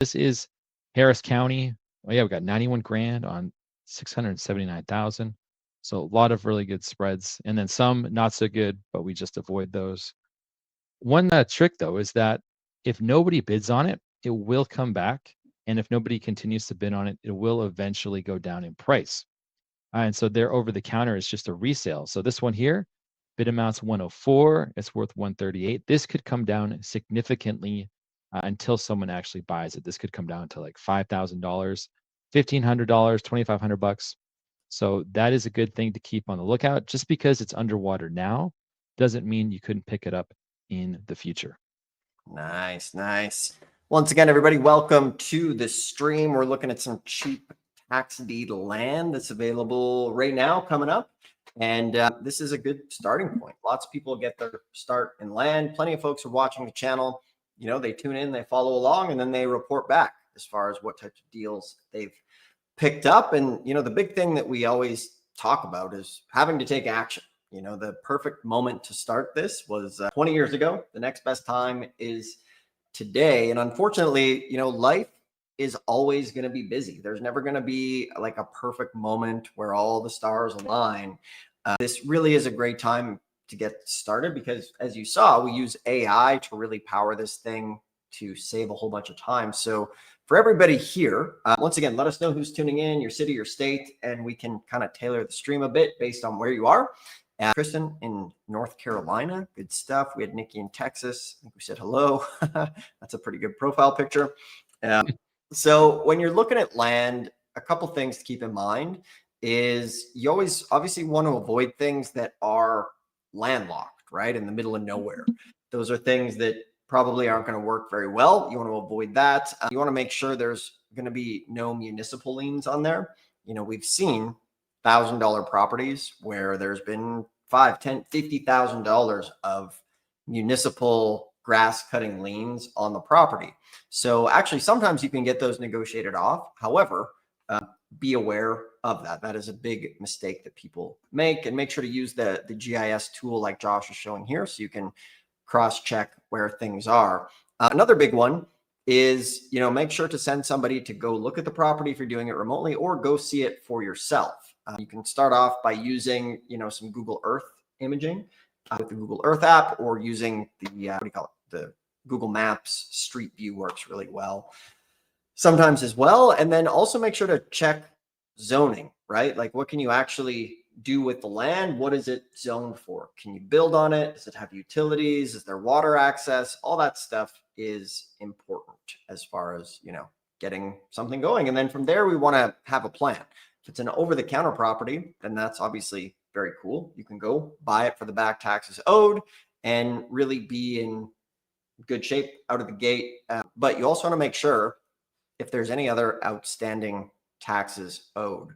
This is Harris County. Oh yeah, we got 91 grand on 679,000. So a lot of really good spreads, and then some not so good, but we just avoid those. One trick though is that if nobody bids on it, it will come back, and if nobody continues to bid on it, it will eventually go down in price. And so their over the counter is just a resale. So this one here, bid amount's 104, it's worth 138. This could come down significantly until someone actually buys it. This could come down to like $5,000, $1,500, $2,500. So that is a good thing to keep on the lookout. Just because it's underwater now doesn't mean you couldn't pick it up in the future. Nice, nice. Once again, everybody, welcome to the stream. We're looking at some cheap tax deed land that's available right now coming up. And this is a good starting point. Lots of people get their start in land. Plenty of folks are watching the channel. You know, they tune in, they follow along, and then they report back as far as what types of deals they've picked up. And, you know, the big thing that we always talk about is having to take action. You know, the perfect moment to start this was 20 years ago. The next best time is today. And unfortunately, you know, life is always going to be busy. There's never going to be like a perfect moment where all the stars align. This really is a great time to get started because, as you saw, we use AI to really power this thing to save a whole bunch of time. So for everybody here, once again, let us know who's tuning in, your city, your state, and we can kind of tailor the stream a bit based on where you are. Kristen in North Carolina, good stuff. We had Nikki in Texas. I think we said hello. That's a pretty good profile picture. So when you're looking at land, a couple things to keep in mind is you always obviously want to avoid things that are landlocked, right? In the middle of nowhere. Those are things that probably aren't going to work very well. You want to avoid that. You want to make sure there's going to be no municipal liens on there. You know, we've seen $1,000 properties where there's been $5,000, $10,000, $50,000 of municipal grass cutting liens on the property. So actually, sometimes you can get those negotiated off. However, be aware of that. That is a big mistake that people make, and make sure to use the GIS tool like Josh is showing here so you can cross-check where things are. Another big one is, you know, make sure to send somebody to go look at the property if you're doing it remotely, or go see it for yourself. You can start off by using, you know, some Google Earth imaging with the Google Earth app, or using the, what do you call it? The Google Maps Street View works really well sometimes as well. And then also make sure to check zoning, right? Like, what can you actually do with the land? What is it zoned for? Can you build on it? Does it have utilities? Is there water access? All that stuff is important as far as, you know, getting something going. And then from there, we want to have a plan. If it's an over-the-counter property, then that's obviously very cool. You can go buy it for the back taxes owed and really be in good shape out of the gate. But you also want to make sure if there's any other outstanding taxes owed.